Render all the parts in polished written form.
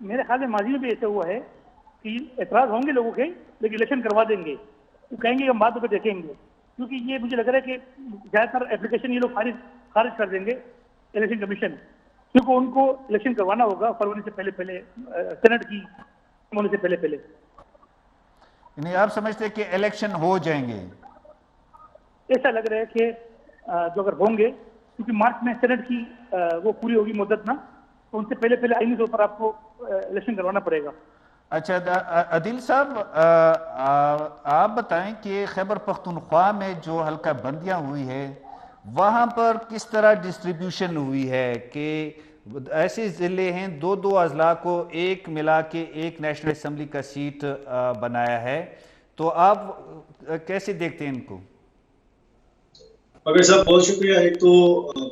میرے خیال میں ماضی میں بھی ایسا ہوا ہے کہ اعتراض ہوں گے لوگوں کے لیکن الیکشن کروا دیں گے. وہ کہیں گے کہ ہم بعد میں دیکھیں گے, کیونکہ یہ مجھے لگ رہا ہے کہ زیادہ تر اپلیکیشن یہ لوگ خارج کر دیں گے الیکشن کمیشن, کیونکہ ان کو الیکشن کروانا ہوگا فروری سے پہلے سینٹ کی ہونے سے پہلے. یعنی آپ سمجھتے ہیں کہ الیکشن ہو جائیں گے؟ ایسا لگ رہا ہے کہ جو اگر ہوں گے, کیونکہ مارچ میں سینٹ کی وہ پوری ہوگی مدت نا, تو ان سے پہلے آئینی طور پر آپ کو الیکشن کروانا پڑے گا. اچھا عدیل صاحب, آپ بتائیں کہ خیبر پختونخوا میں جو حلقہ بندیاں ہوئی ہے وہاں پر کس طرح ڈسٹریبیوشن ہوئی ہے کہ ایسے ضلع ہیں دو اضلاع کو ایک ملا کے ایک نیشنل اسمبلی کا سیٹ بنایا ہے, تو آپ کیسے دیکھتے ہیں ان کو؟ مگر صاحب بہت شکریہ. ایک تو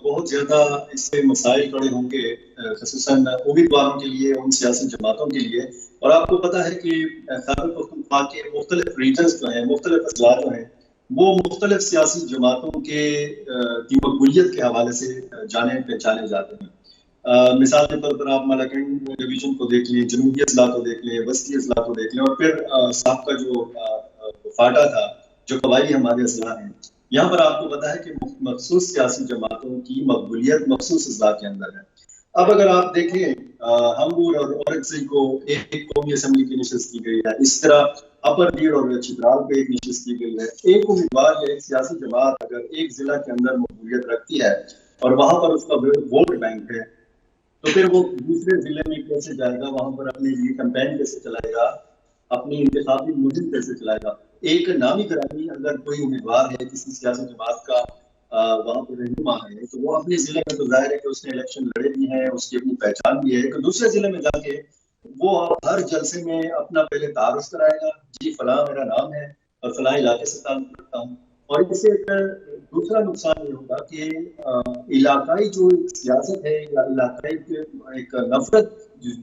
بہت زیادہ اس سے مسائل کھڑے ہوں گے خصوصاً امیدواروں کے لیے, ان سیاسی جماعتوں کے لیے. اور آپ کو پتا ہے کہ خیبر پختونخوا کے مختلف ریجنز جو ہیں, مختلف اضلاع جو ہیں, وہ مختلف سیاسی جماعتوں کی مقبولیت کے حوالے سے جانے پہچانے جاتے ہیں. مثال کے طور پر آپ مالاکنڈ ڈویژن کو دیکھ لیں, جنوبی اضلاع کو دیکھ لیں, وسطی اضلاع کو دیکھ لیں, اور پھر صاحب کا جو فاٹا تھا جو قبائلی ہمارے اضلاع ہیں, یہاں پر آپ کو پتا ہے کہ مخصوص سیاسی جماعتوں کی مقبولیت مخصوص اضلاع کے اندر ہے. اب اگر آپ دیکھیں ہمبور اور اورکزئی کو ایک قومی اسمبلی کی نشست کی گئی ہے, اس طرح اپر بیڑ اور چترال کو ایک نشست کی گئی ہے. ایک امیدوار یا ایک سیاسی جماعت اگر ایک ضلع کے اندر مقبولیت رکھتی ہے اور وہاں پر اس کا ووٹ بینک ہے, تو پھر وہ دوسرے ضلع میں کیسے جائے گا, وہاں پر اپنے لیے کمپین کیسے چلائے گا, اپنی انتخابی مہم کیسے چلائے گا. ایک نامی گرامی اگر کوئی امیدوار ہے کسی سیاسی جماعت کا وہاں پہ رہنما ہے, تو وہ اپنے ضلع میں تو ظاہر ہے کہ اس نے الیکشن لڑے بھی ہیں, اس کی اپنی پہچان بھی ہے, کہ دوسرے ضلع میں جا کے وہ ہر جلسے میں اپنا پہلے تعارف کرائے گا, جی فلاں میرا نام ہے اور فلاں علاقے سے تعلق رکھتا ہوں. اور اس سے دوسرا نقصان یہ ہوگا کہ علاقائی جو سیاست ہے یا علاقائی ایک نفرت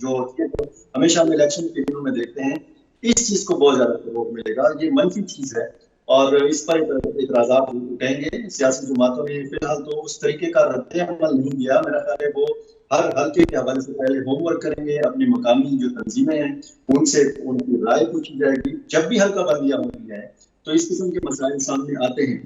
جو ہوتی ہے, ہمیشہ ہم الیکشن کے دنوں میں دیکھتے ہیں, اس چیز کو بہت زیادہ فروغ ملے گا. یہ منفی چیز ہے اور اس پر اعتراضات اٹھیں گے. سیاسی جماعتوں نے فی الحال تو اس طریقے کا رد عمل نہیں دیا. میرا خیال ہے وہ ہر حلقے کے حوالے سے پہلے ہوم ورک کریں گے, اپنی مقامی جو تنظیمیں ہیں ان سے ان کی رائے پوچھی جائے گی. جب بھی حلقہ بندیاں ہوتی ہیں تو اس قسم کے مسائل سامنے آتے ہیں.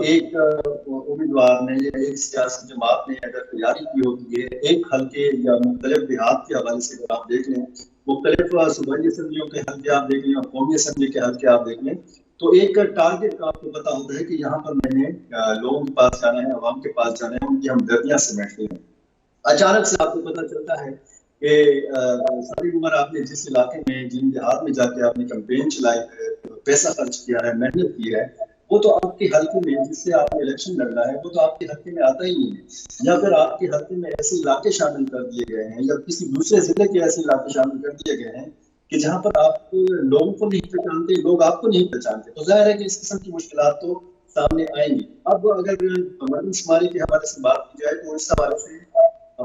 ایک امیدوار نے یا ایک سیاسی جماعت نے اگر تیاری کی ہوتی ہے ایک حلقے یا مختلف دیہات کے حوالے سے, اگر آپ دیکھ لیں مختلف صوبائی اسمبلیوں کے حلقے آپ دیکھ لیں اور قومی اسمبلی کے حلقے آپ دیکھ لیں, تو ایک ٹارگیٹ کا آپ کو پتا ہوتا ہے کہ یہاں پر میں نے لوگوں کے پاس جانا ہے, عوام کے پاس جانا ہے, ان کی ہمدردیاں سمیٹنی ہیں. اچانک سے آپ کو پتا چلتا ہے کہ ساری عمر آپ نے جس علاقے میں جن دیہات میں جا کے آپ نے کمپین چلائی ہے, پیسہ خرچ کیا ہے, محنت کی ہے, وہ تو آپ کے حلقے میں جس سے آپ نے الیکشن لڑنا ہے وہ تو آپ کے حلقے میں آتا ہی نہیں ہے. یا پھر آپ کے حلقے میں ایسے علاقے شامل کر دیے گئے ہیں یا کسی دوسرے ضلع کے ایسے علاقے شامل کر دیے گئے ہیں کہ جہاں پر آپ لوگوں کو نہیں پہچانتے, لوگ آپ کو نہیں پہچانتے, تو ظاہر ہے کہ اس قسم کی مشکلات تو سامنے آئیں گی. اب اگر مردم شماری کے حوالے سے بات کی جائے تو اس حوالے سے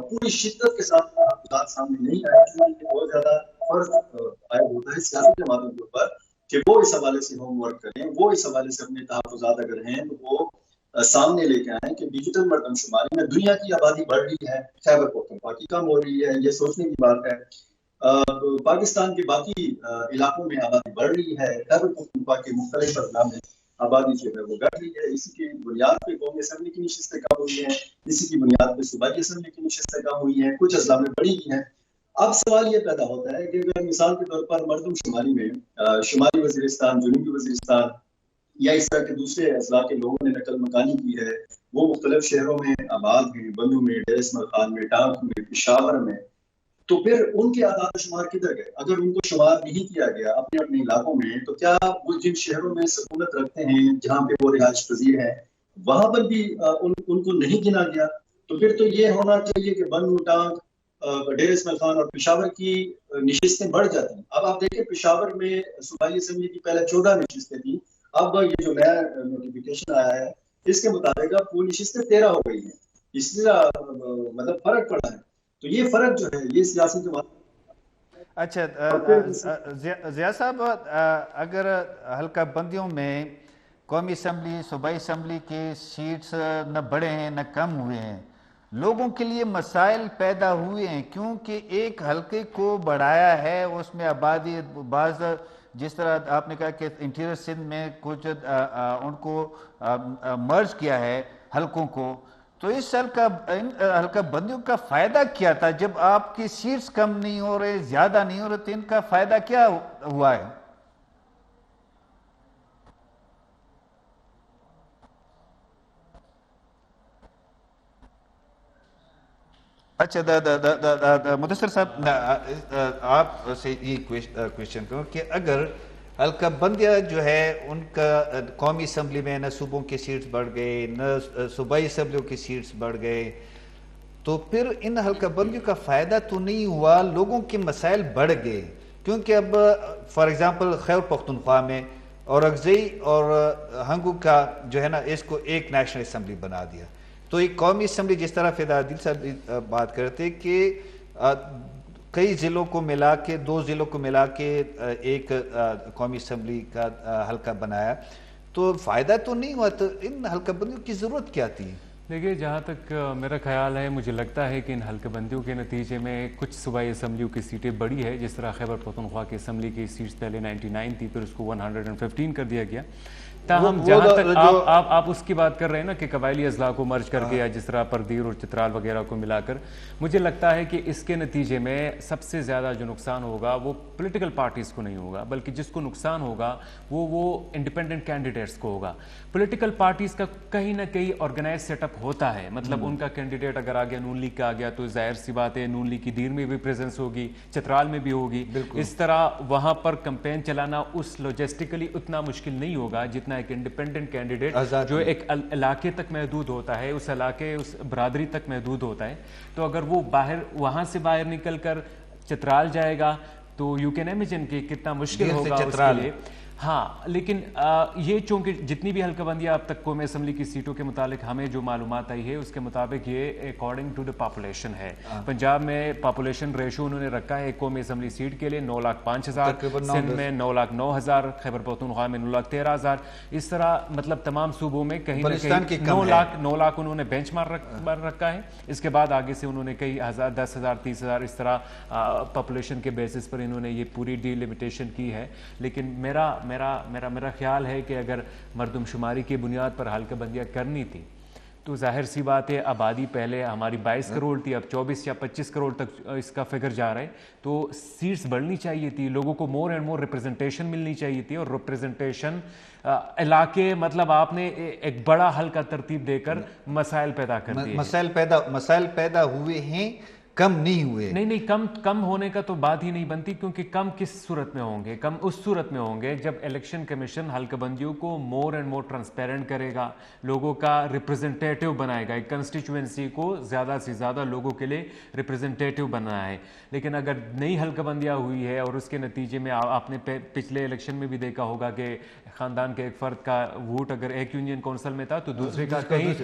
پوری شدت کے ساتھ بات سامنے نہیں آئی, کیونکہ بہت زیادہ فرض عائد ہوتا ہے سیاسی جماعتوں کے اوپر کہ وہ اس حوالے سے ہوم ورک کریں, وہ اس حوالے سے اپنے تحفظات اگر ہیں تو وہ سامنے لے کے آئیں کہ ڈیجیٹل مردم شماری میں دنیا کی آبادی بڑھ رہی ہے, خیبر پختونخوا کی کم ہو رہی ہے. یہ سوچنے کی بات ہے. پاکستان کے باقی علاقوں میں آبادی بڑھ رہی ہے, خیبر پختونخوا کے مختلف اضلاع میں آبادی جو ہے وہ گھٹ رہی ہے. اسی کی بنیاد پہ قومی اسمبلی کی نشستیں کم ہوئی ہیں, اسی کی بنیاد پہ صوبائی اسمبلی کی نشستیں کم ہوئی ہیں, کچھ اضلاع میں بڑھی ہوئی ہیں. اب سوال یہ پیدا ہوتا ہے کہ اگر مثال کے طور پر مردم شماری میں شمالی وزیرستان, جنوبی وزیرستان یا اس طرح کے دوسرے اضلاع کے لوگوں نے نقل مکانی کی ہے, وہ مختلف شہروں میں آباد ہیں, بنو میں, ڈیر اسماعیل خان میں, ٹانک میں, پشاور میں, تو پھر ان کے اعداد و شمار کدھر گئے؟ اگر ان کو شمار نہیں کیا گیا اپنے اپنے علاقوں میں, تو کیا وہ جن شہروں میں سکونت رکھتے ہیں, جہاں پہ وہ رہائش پذیر ہیں, وہاں پر بھی ان کو نہیں گنا گیا؟ تو پھر تو یہ ہونا چاہیے کہ بنو, ٹانک, ڈیر اسماعیل خان اور پشاور کی نشستیں بڑھ جاتی ہیں. اب آپ دیکھیں پشاور میں صوبائی اسمبلی کی پہلے 14 نشستیں تھیں, اب یہ جو نیا نوٹیفیکیشن آیا ہے اس کے مطابق اب وہ نشستیں 13 ہو گئی ہیں. اس لیے مطلب فرق پڑا ہے. تو یہ فرق جو ہے یہ سیاسی جو اچھا ضیاء صاحب, اگر حلقہ بندیوں میں قومی اسمبلی, صوبائی اسمبلی کے سیٹس نہ بڑھے ہیں نہ کم ہوئے ہیں, لوگوں کے لیے مسائل پیدا ہوئے ہیں کیونکہ ایک حلقے کو بڑھایا ہے, اس میں آبادی بعض جس طرح آپ نے کہا کہ انٹیریئر سندھ میں کچھ ان کو مرج کیا ہے حلقوں کو, تو اس حلقہ بندیوں کا فائدہ کیا تھا؟ جب آپ کی سیٹس کم نہیں ہو رہے, زیادہ نہیں ہو رہے, تو ان کا فائدہ کیا ہوا ہے؟ اچھا مدثر صاحب, آپ سے یہ کوشچن کروں کہ اگر حلقہ بندیاں جو ہے ان کا قومی اسمبلی میں نہ صوبوں کی سیٹس بڑھ گئے نہ صوبائی اسمبلیوں کی سیٹس بڑھ گئے, تو پھر ان حلقہ بندیوں کا فائدہ تو نہیں ہوا, لوگوں کے مسائل بڑھ گئے. کیونکہ اب فار ایگزامپل خیبر پختونخوا میں اورکزئی اور ہنگو کا جو ہے نا, اس کو ایک نیشنل اسمبلی بنا دیا. تو ایک قومی اسمبلی جس طرح فدا عادل صاحب بات کرتے کہ کئی ضلعوں کو ملا کے, 2 ضلعوں کو ملا کے ایک قومی اسمبلی کا حلقہ بنایا, تو فائدہ تو نہیں ہوا, تو ان حلقہ بندیوں کی ضرورت کیا تھی؟ دیکھیے, جہاں تک میرا خیال ہے, مجھے لگتا ہے کہ ان حلقہ بندیوں کے نتیجے میں کچھ صوبائی اسمبلیوں کی سیٹیں بڑھی ہے. جس طرح خیبر پختونخوا کی اسمبلی کی سیٹس پہلے 99 تھی, پھر اس کو 115 کر دیا گیا. تاہم جہاں تک آپ اس کی بات کر رہے ہیں نا کہ قبائلی اضلاع کو مرج کر کے, یا جس طرح پردیر اور چترال وغیرہ کو ملا کر, مجھے لگتا ہے کہ اس کے نتیجے میں سب سے زیادہ جو نقصان ہوگا وہ پولیٹیکل پارٹیز کو نہیں ہوگا, بلکہ جس کو نقصان ہوگا وہ انڈیپینڈنٹ کینڈیڈیٹس کو ہوگا. پولیٹیکل پارٹیز کا کہیں نہ کہیں آرگنائز سیٹ اپ ہوتا ہے, مطلب ان کا کینڈیڈیٹ اگر آ گیا, نون لیگ کا آ گیا, تو ظاہر سی بات ہے نون لیگ کی دیر میں بھی پریزنس ہوگی, چترال میں بھی ہوگی. اس طرح وہاں پر کمپین چلانا اس لوجسٹیکلی اتنا مشکل نہیں ہوگا جتنا ایک انڈیپینڈنٹ کینڈیڈیٹ جو ایک علاقے تک محدود ہوتا ہے, اس علاقے اس برادری تک محدود ہوتا ہے. تو اگر وہ وہاں سے باہر نکل کر چترال جائے گا تو یو کین امیجن کہ کتنا مشکل ہوگا اس کے لیے. ہاں, لیکن یہ چونکہ جتنی بھی حلقہ بندیاں اب تک قومی اسمبلی کی سیٹوں کے متعلق ہمیں جو معلومات آئی ہے, اس کے مطابق یہ اکارڈنگ ٹو دا پاپولیشن ہے. پنجاب میں پاپولیشن ریشو انہوں نے رکھا ہے ایک قومی اسمبلی سیٹ کے لیے 9,05,000, سندھ میں 9,09,000, خیبر پختونخوا میں 9,13,000. اس طرح مطلب تمام صوبوں میں کہیں نہ کہیں 9 لاکھ انہوں نے بینچ مارک رکھا ہے. اس کے بعد آگے سے انہوں نے کئی 10,000 30,000 اس طرح پاپولیشن کے بیسس پر انہوں نے یہ پوری ڈی لمیٹیشن کی ہے. لیکن میرا خیال ہے کہ اگر مردم شماری کی بنیاد پر حلقہ بندیاں کرنی تھی تو ظاہر سی بات ہے, آبادی پہلے ہماری 22 کروڑ تھی, اب 24 یا 25 کروڑ تک اس کا فگر جا رہا ہے, تو سیٹس بڑھنی چاہیے تھی, لوگوں کو مور اینڈ مور ریپریزنٹیشن ملنی چاہیے تھی. اور ریپریزنٹیشن علاقے, مطلب آپ نے ایک بڑا حلقہ ترتیب دے کر مسائل پیدا کر دیے. مسائل پیدا ہوئے ہیں, کم نہیں ہوئے. نہیں, کم ہونے کا تو بات ہی نہیں بنتی, کیونکہ کم کس صورت میں ہوں گے؟ کم اس صورت میں ہوں گے جب الیکشن کمیشن حلقہ بندیوں کو مور اینڈ مور ٹرانسپیرنٹ کرے گا, لوگوں کا ریپریزنٹیٹیو بنائے گا, ایک کنسٹیچوئنسی کو زیادہ سے زیادہ لوگوں کے لیے ریپریزنٹیٹیو بننا ہے. لیکن اگر نئی حلقہ بندیاں ہوئی ہے اور اس کے نتیجے میں آپ نے پچھلے الیکشن میں بھی دیکھا ہوگا کہ خاندان کے ایک فرد کا ووٹ اگر ایک یونین کونسل میں تھا تو دوسرے کا کہیں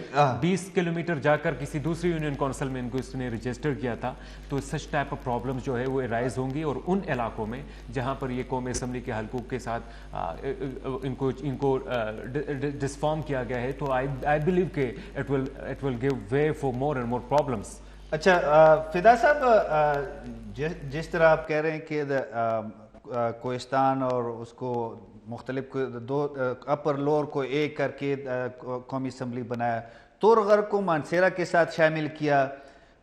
20 کلومیٹر جا کر کسی دوسری یونین کونسل میں ان کو اس نے رجسٹر کیا تھا. تو سچ ٹائپ آف پرابلمز جو ہے وہ رائز ہوں گی, اور ان علاقوں میں جہاں پر یہ قومی اسمبلی کے حلقوں کے ساتھ ان کو ڈسفارم کیا گیا ہے, تو آئی بلیو کہ it will give way for more and more problems. اچھا فدا صاحب, جس طرح آپ کہہ رہے ہیں کہ کوہستان اور اس کو مختلف 2 اپر لوور کو ایک کر کے قومی اسمبلی بنایا, تورغر کو مانسیرا کے ساتھ شامل کیا,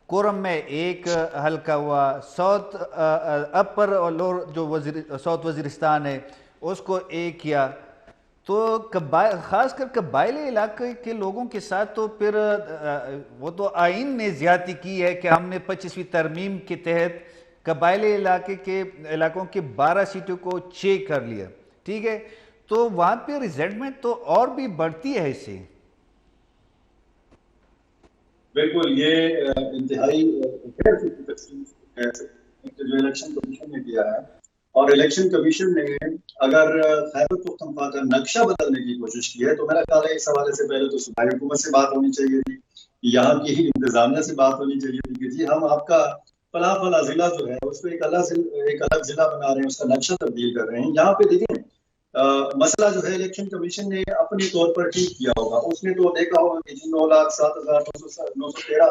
کورم میں ایک حلقہ ہوا, ساؤتھ اپر اور لوور جو ساؤتھ وزیرستان ہے اس کو ایک کیا. تو خاص کر قبائلی علاقے کے لوگوں کے ساتھ تو پھر وہ تو آئین نے زیادتی کی ہے کہ ہم نے 25ویں ترمیم کے تحت قبائلی علاقوں کے 12 سیٹوں کو 6 کر لیا, ٹھیک ہے. تو وہاں پہ ریزنٹمنٹ تو اور بھی بڑھتی ہے اس سے. بالکل, یہ انتہائی جو الیکشن کمیشن نے کیا ہے, اور الیکشن کمیشن نے اگر خیبر پختونخوا کا نقشہ بدلنے کی کوشش کی ہے تو میرا خیال ہے اس حوالے سے پہلے تو صوبائی حکومت سے بات ہونی چاہیے تھی, یہاں کی انتظامیہ سے بات ہونی چاہیے تھی کہ جی ہم آپ کا فلاں ضلع جو ہے اس کو ایک الگ ضلع بنا رہے ہیں, اس کا نقشہ تبدیل کر رہے ہیں. یہاں پہ دیکھیں مسئلہ جو ہے الیکشن کمیشن نے اپنے طور پر ٹھیک کیا ہوگا, اس نے تو دیکھا ہوگا کہ 9,07,913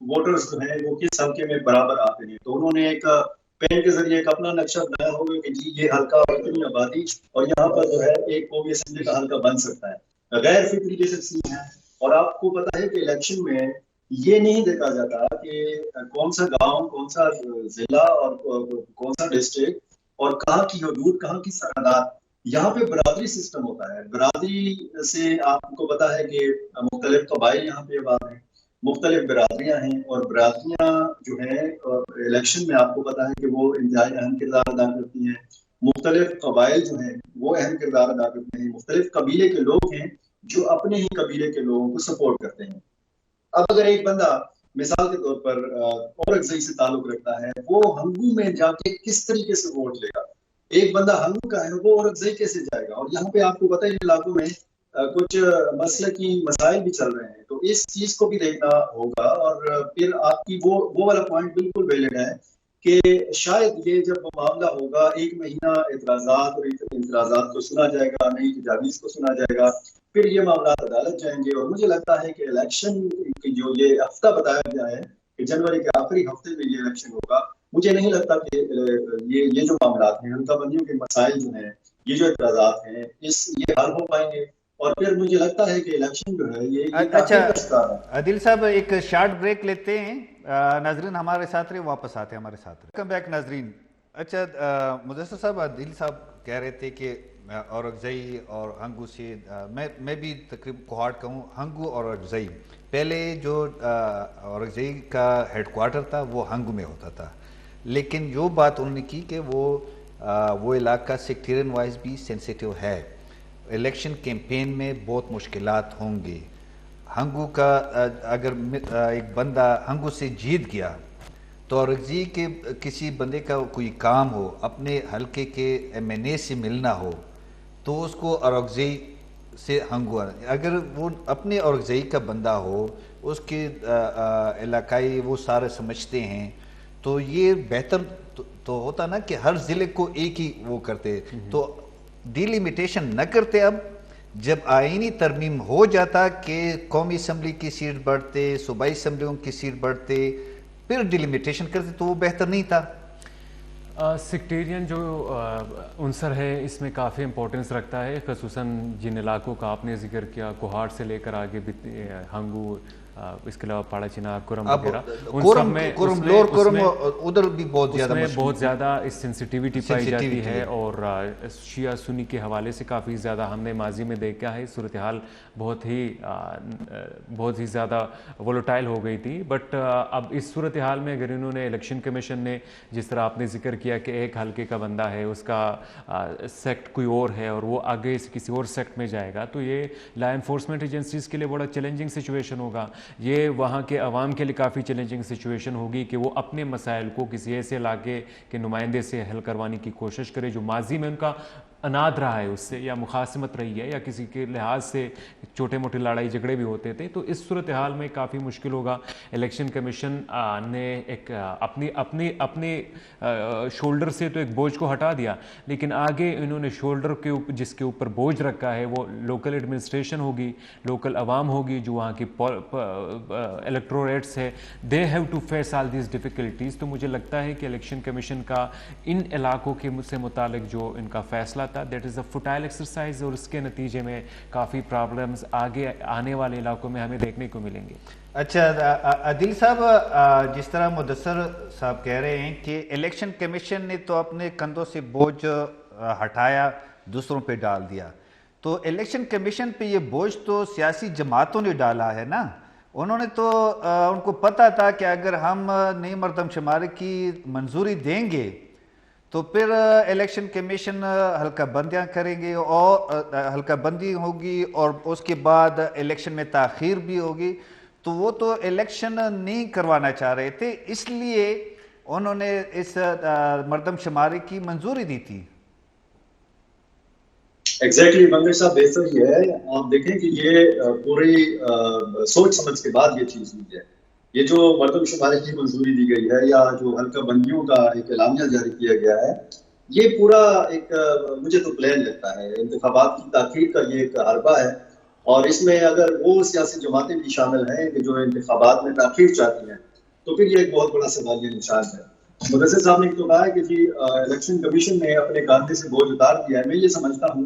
ووٹرز جو ہیں وہ کس حلقے میں برابر آتے ہیں. تو انہوں نے ایک پین کے ذریعے ایک اپنا نقشہ بنایا ہوگا کہ جی یہ حلقہ اور اتنی آبادی اور یہاں پر جو ہے ایک قومی اسمبلی کا حلقہ بن سکتا ہے. غیر فطری جیسے سین ہے. اور آپ کو پتا ہے کہ الیکشن میں یہ نہیں دیکھا جاتا کہ کون سا گاؤں, کون سا ضلع اور کون سا ڈسٹرکٹ اور کہاں کی حدود, کہاں کی سرحدات. یہاں پہ برادری سسٹم ہوتا ہے. برادری سے آپ کو پتا ہے کہ مختلف قبائل یہاں پہ آباد ہیں, مختلف برادریاں ہیں, اور برادریاں جو ہیں الیکشن میں آپ کو پتا ہے کہ وہ انتہائی اہم کردار ادا کرتی ہیں. مختلف قبائل جو ہیں وہ اہم کردار ادا کرتے ہیں. مختلف قبیلے کے لوگ ہیں جو اپنے ہی قبیلے کے لوگوں کو سپورٹ کرتے ہیں. اب اگر ایک بندہ مثال کے طور پر اورکزئی سے تعلق رکھتا ہے, وہ ہنگو میں جا کے کس طریقے سے ووٹ لے گا؟ ایک بندہ ہنگو کا ہے, وہ اورکزئی کیسے جائے گا؟ اور یہاں پہ آپ کو پتہ ہے ان علاقوں میں کچھ مسلکی مسائل بھی چل رہے ہیں, تو اس چیز کو بھی دیکھنا ہوگا. اور پھر آپ کی وہ والا پوائنٹ بالکل ویلڈ ہے کہ شاید یہ جب معاملہ ہوگا, ایک مہینہ اعتراضات اور اعتراضات کو سنا جائے گا, نئی تجاویز کو سنا جائے گا, پھر یہ معاملات عدالت جائیں گے. اور مجھے لگتا ہے کہ الیکشن کی جو یہ ہفتہ بتایا گیا ہے کہ جنوری کے آخری ہفتے میں یہ الیکشن ہوگا, مجھے نہیں لگتا کہ یہ جو معاملات ہیں, حلقہ بندیوں کے مسائل جو ہیں, یہ جو اعتراضات ہیں, یہ حل ہو پائیں گے. اور پھر مجھے لگتا ہے کہ الیکشن جو ہے یہ اچھا عادل صاحب ایک شارٹ بریک لیتے ہیں. ناظرین ہمارے ساتھ رہے, واپس آتے ہیں ہمارے ساتھ. ویلکم بیک ناظرین. اچھا مدثر صاحب, عادل صاحب کہہ رہے تھے کہ اورکزئی اور ہنگو سے, میں بھی تقریباً کوہاٹ کا ہوں. ہنگو اور اورکزئی, پہلے جو اورکزئی کا ہیڈ کوارٹر تھا وہ ہنگو میں ہوتا تھا, لیکن جو بات انہوں نے کی کہ وہ علاقہ سیکٹیرین وائز بھی سینسیٹیو ہے, الیکشن کیمپین میں بہت مشکلات ہوں گی. ہنگو کا اگر ایک بندہ ہنگو سے جیت گیا تو اورکزئی کے کسی بندے کا کوئی کام ہو, اپنے حلقے کے ایم این اے سے ملنا ہو, تو اس کو اورکزئی سے ہنگو, اگر وہ اپنے اورکزئی کا بندہ ہو, اس کے علاقائی وہ سارے سمجھتے ہیں, تو یہ بہتر تو ہوتا نا کہ ہر ضلع کو ایک ہی وہ کرتے, تو ڈیلیمیٹیشن نہ کرتے. اب جب آئینی ترمیم ہو جاتا کہ قومی اسمبلی کی سیٹ بڑھتے, صوبائی اسمبلیوں کی سیٹ بڑھتے, پھر ڈیلیمیٹیشن کرتے, تو وہ بہتر نہیں تھا. سیکٹیرین جو عنصر ہے اس میں کافی امپورٹنس رکھتا ہے, خصوصاً جن علاقوں کا آپ نے ذکر کیا, کوہاٹ سے لے کر آگے ہنگو, اس کے علاوہ پاڑا چنار, کرم وغیرہ, ان سب میں ادھر بھی بہت زیادہ بہت زیادہ اس سینسیٹیوٹی پائی جاتی ہے. اور شیعہ سنی کے حوالے سے کافی زیادہ ہم نے ماضی میں دیکھا ہے, صورتحال بہت ہی زیادہ وولوٹائل ہو گئی تھی. بٹ اب اس صورتحال میں اگر انہوں نے الیکشن کمیشن نے جس طرح آپ نے ذکر کیا کہ ایک حلقے کا بندہ ہے, اس کا سیکٹ کوئی اور ہے اور وہ آگے کسی اور سیکٹ میں جائے گا, تو یہ لا انفورسمنٹ ایجنسیز کے لیے بڑا چیلنجنگ سچویشن ہوگا. یہ وہاں کے عوام کے لیے کافی چیلنجنگ سچویشن ہوگی کہ وہ اپنے مسائل کو کسی ایسے علاقے کے نمائندے سے حل کروانے کی کوشش کرے جو ماضی میں ان کا اناد رہا ہے اس سے, یا مخاصمت رہی ہے, یا کسی کے لحاظ سے چھوٹے موٹے لڑائی جھگڑے بھی ہوتے تھے. تو اس صورتحال میں کافی مشکل ہوگا. الیکشن کمیشن نے ایک اپنے شولڈر سے تو ایک بوجھ کو ہٹا دیا, لیکن آگے انہوں نے شولڈر کے جس کے اوپر بوجھ رکھا ہے وہ لوکل ایڈمنسٹریشن ہوگی, لوکل عوام ہوگی, جو وہاں کی الیکٹوریٹس ہے, they have to face all these difficulties. تو مجھے لگتا ہے کہ الیکشن کمیشن کا ان علاقوں کے سے متعلق جو ان کا فیصلہ تھا, دیٹ از اے فوٹائل ایکسرسائز, اور اس کے نتیجے میں کافی پرابلمز آگے آنے والے علاقوں میں ہمیں دیکھنے کو ملیں گے. اچھا عادل صاحب, جس طرح مدثر صاحب کہہ رہے ہیں کہ الیکشن کمیشن نے تو اپنے کندھوں سے بوجھ ہٹایا, دوسروں پہ ڈال دیا, تو الیکشن کمیشن پہ یہ بوجھ تو سیاسی جماعتوں نے ڈالا ہے نا. انہوں نے تو ان کو پتہ تھا کہ اگر ہم نئی مردم شماری کی منظوری دیں گے تو پھر الیکشن کمیشن حلقہ بندیاں کریں گے, اور حلقہ بندی ہوگی, اور اس کے بعد الیکشن میں تاخیر بھی ہوگی. تو وہ تو الیکشن نہیں کروانا چاہ رہے تھے, اس لیے انہوں نے اس مردم شماری کی منظوری دی تھی. ایگزیکٹلی منگیش صاحب, بہتر ہی ہے. آپ دیکھیں کہ یہ پوری سوچ سمجھ کے بعد یہ چیز ہوئی ہے. یہ جو مردم شماری کی منظوری دی گئی ہے, یا جو حلقہ بندیوں کا ایک اعلامیہ جاری کیا گیا ہے, یہ پورا ایک مجھے تو پلان لگتا ہے. انتخابات کی تاخیر کا یہ ایک حربہ ہے, اور اس میں اگر وہ سیاسی جماعتیں بھی شامل ہیں کہ جو انتخابات میں تاخیر چاہتی ہیں, تو پھر یہ ایک بہت بڑا سوال یہ نشان ہے. مدثر صاحب نے تو کہا ہے کہ جی الیکشن کمیشن نے اپنے کاندھے سے بوجھ اتار دیا ہے. میں یہ سمجھتا ہوں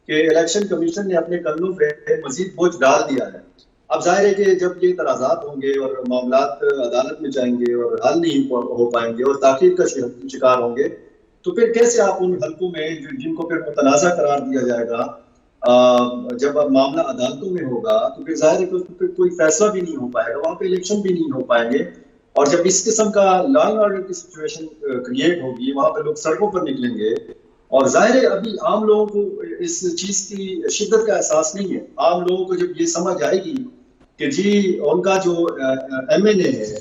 کہ الیکشن کمیشن نے اپنے کندھوں پہ مزید بوجھ ڈال دیا ہے. اب ظاہر ہے کہ جب یہ تنازعات ہوں گے اور معاملات عدالت میں جائیں گے اور حل نہیں ہو پائیں گے اور تاخیر کا شکار ہوں گے, تو پھر کیسے آپ ان حلقوں میں جن کو پھر متنازع قرار دیا جائے گا, جب معاملہ عدالتوں میں ہوگا تو پھر ظاہر ہے کہ کوئی فیصلہ بھی نہیں ہو پائے گا, وہاں پہ الیکشن بھی نہیں ہو پائیں گے. اور جب اس قسم کا لا اینڈ آرڈر کی سچویشن کریٹ ہوگی, وہاں پہ لوگ سڑکوں پر نکلیں گے, اور ظاہر ہے ابھی عام لوگوں کو اس چیز کی شدت کا احساس نہیں ہے. عام لوگوں کو جب یہ سمجھ آئے گی کہ جی ان کا جو ایم این اے ہے